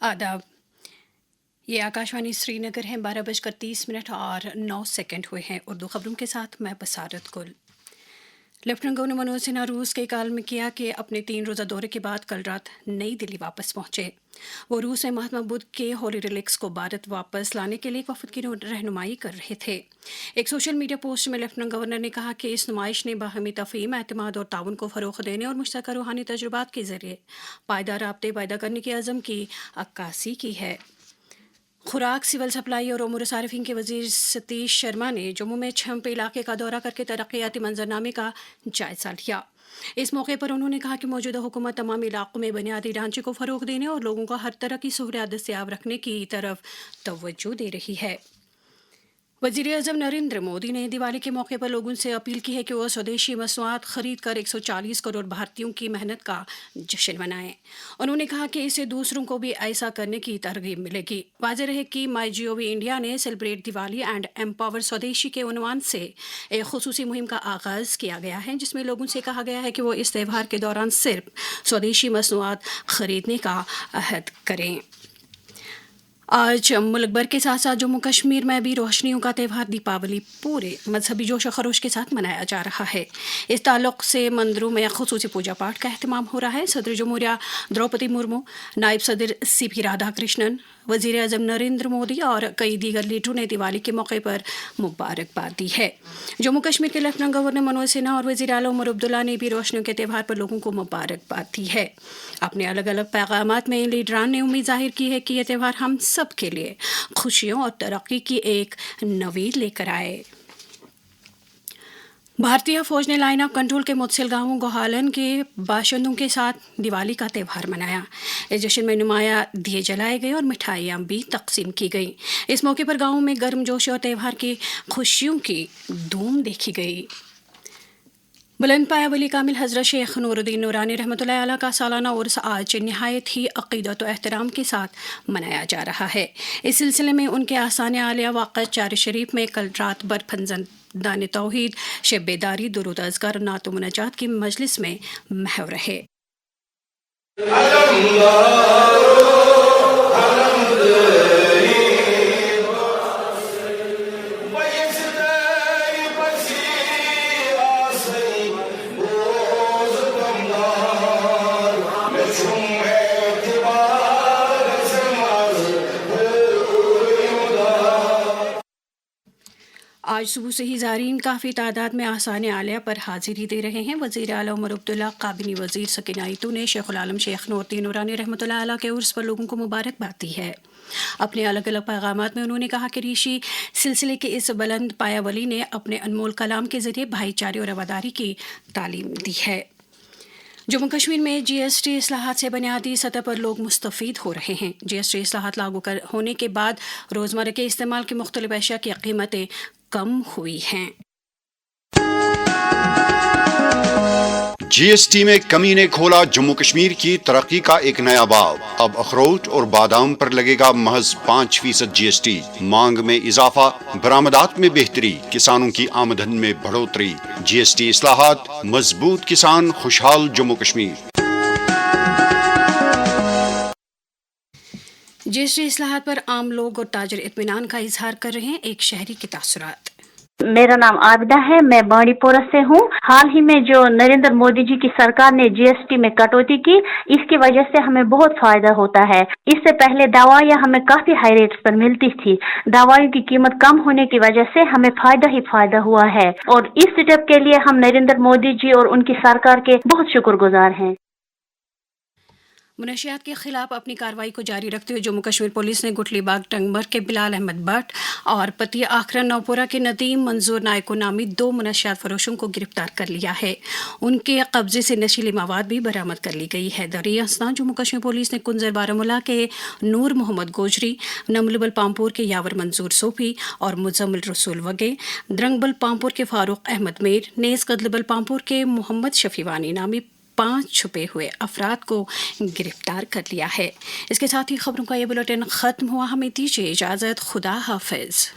आदाब। ये आकाशवाणी श्रीनगर है। 12:30 और 9 हुए हैं। उर्दू खबरों के साथ मैं बसारत गुल। लेफ्टिनेंट गवर्नर मनोज सिन्हा रूस के काल में किया कि अपने 3 रोज़ा दौरे के बाद कल रात नई दिल्ली वापस पहुंचे। वो रूस में महात्मा बुद्ध के होली रिलिक्स को भारत वापस लाने के लिए एक वफद की रहनुमाई कर रहे थे। एक सोशल मीडिया पोस्ट में लेफ्टिनेंट गवर्नर ने कहा कि इस नुमाइश ने बाहमी तफहीम, एतमाद और ताउन को फ़रोग़ देने और मुश्तरका रूहानी तजुर्बात के ज़रिए पायदार राब्ते पैदा करने के अज़म की अक्कासी की है। खुराक, सिविल सप्लाई और उमूर सारिफिन के वज़ीर सतीश शर्मा ने जम्मू में छम्प इलाके का दौरा करके तरक्याती मंजरनामे का जायज़ा लिया। इस मौके पर उन्होंने कहा कि मौजूदा हुकूमत तमाम इलाकों में बुनियादी ढांचे को फ़रोग़ देने और लोगों को हर तरह की सहूलियात दस्तयाब रखने की तरफ तवज्जो दे रही है। वज़ीर-ए-आज़म नरेंद्र मोदी ने दिवाली के मौके पर लोगों से अपील की है कि वह स्वदेशी मसनूआत खरीद कर 140 करोड़ भारतीयों की मेहनत का जश्न मनाएं। उन्होंने कहा कि इससे दूसरों को भी ऐसा करने की तरगीब मिलेगी। वाज़ेह रहे कि MyGov इंडिया ने सेलिब्रेट दिवाली एंड एम्पावर स्वदेशी के उन्वान से एक खुसूसी मुहिम का आगाज़ किया गया है, जिसमें लोगों से कहा गया है कि वो इस त्यौहार के दौरान सिर्फ स्वदेशी मसनूआत खरीदने का अहद करें। आज मुल्क भर के साथ साथ जम्मू कश्मीर में भी रोशनियों का त्यौहार दीपावली पूरे मजहबी जोश व खरोश के साथ मनाया जा रहा है। इस ताल्लुक़ से मंदिरों में खुसूसी पूजा पाठ का अहतमाम हो रहा है। सदर जमहूरिया द्रौपदी मुर्मू, नायब सदर CP राधाकृष्णन, वज़ीर-ए-आज़म नरेंद्र मोदी और कई दीगर लीडरों ने दिवाली के मौके पर मुबारकबाद दी है। जम्मू कश्मीर के लेफ्टिनेंट गवर्नर मनोज सिन्हा और वज़ीर आला उमर अब्दुल्ला ने भी रोशनियों के त्यौहार पर लोगों को मुबारकबाद दी है। अपने अलग अलग पैगामात में लीडरान ने उम्मीद जाहिर की है कि यह त्यौहार हम सब के लिए खुशियों और तरक्की की एक नवीद लेकर आए। भारतीय फौज ने लाइन ऑफ कंट्रोल के मुतसिल गांवों गोहालन के बाशिंदों के साथ दिवाली का त्यौहार मनाया। इस जश्न में नुमाया दिए जलाए गए और मिठाइयाँ भी तकसीम की गईं। इस मौके पर गांवों में गर्मजोशी और त्यौहार की खुशियों की धूम देखी गई। बुलंद पाया वली कामिल हज़रत शेख नूरुद्दीन नूरानी रहमतुल्लाह अलैह का सालाना उर्स आज नहायत ही अक़ीदत व एहतराम के साथ मनाया जा रहा है। इस सिलसिले में उनके आस्थान आलिया वाक़ चार शरीफ में कल रात भर फंजदान तौहीद, शब बेदारी, दुरूद अज़कार, नात व मुनाजात की मजलिस में महव रहे। आज सुबह से ही ज़ारीन काफ़ी तादाद में आस्थान आलिया पर हाजिरी दे रहे हैं। वज़ीर आला उमर अब्दुल्ला, काबिनी वज़ीर सकीना ईतू ने शेखुल आलम शेख नूरुद्दीन नूरानी रहमतुल्लाह अलैह के उर्स पर लोगों को मुबारकबाद दी है। अपने अलग अलग पैगामात में उन्होंने कहा कि ऋषि सिलसिले के इस बुलंद पाया वली ने अपने अनमोल कलाम के ज़रिए भाईचारे और रवादारी की तालीम दी है। जम्मू कश्मीर में GST इस्लाहात से बुनियादी सतह पर लोग मुस्तफ़ीद हो रहे हैं। GST इस्लाहात लागू होने के बाद रोज़मर्रा के इस्तेमाल की मुख्तलिफ अशिया की कीमतें कम हुई हैं। GST में कमी ने खोला जम्मू कश्मीर की तरक्की का एक नया बाब। अब अखरोट और बादाम पर लगेगा महज 5% GST। मांग में इजाफा, बरामदात में बेहतरी, किसानों की आमदन में बढ़ोतरी। GST इस्लाहात, मजबूत किसान, खुशहाल जम्मू कश्मीर। GST इस्लाहात पर आम लोग और ताजर इत्मीनान का इजहार कर रहे हैं। एक शहरी के तासुरात। मेरा नाम आबिदा है, मैं बांडीपोरा से हूँ। हाल ही में जो नरेंद्र मोदी जी की सरकार ने GST में कटौती की, इसकी वजह से हमें बहुत फायदा होता है। इससे पहले दवाइयाँ हमें काफी हाई रेट्स पर मिलती थी। दवाइयों की कीमत कम होने की वजह से हमें फायदा ही फायदा हुआ है और इस स्टेप के लिए हम नरेंद्र मोदी जी और उनकी सरकार के बहुत शुक्रगुजार हैं। मुनशियात के खिलाफ अपनी कार्रवाई को जारी रखते हुए जम्मू कश्मीर पुलिस ने गुटलीबाग टंगमर के बिलाल अहमद भट्ट और पतिया आखरा नौपुरा के नदीम मंजूर नायको नामी 2 मुनशियात फरोशों को गिरफ्तार कर लिया है। उनके कब्जे से नशीली मवाद भी बरामद कर ली गई है। दरिया असना जम्मू कश्मीर पुलिस ने कुंजर बारामूला के नूर मोहम्मद गोजरी, नमलबल पामपुर के यावर मंजूर सोफी और मुजम्मिल रसूल वगे, द्रंगबल पामपुर के फारूक अहमद मीर, नेस कदलबल पामपुर के मोहम्मद शफीवानी नामी 5 छुपे हुए अफराद को गिरफ्तार कर लिया है। इसके साथ ही खबरों का ये बुलेटिन ख़त्म हुआ। हमें दीजिए इजाज़त। खुदा हाफिज़।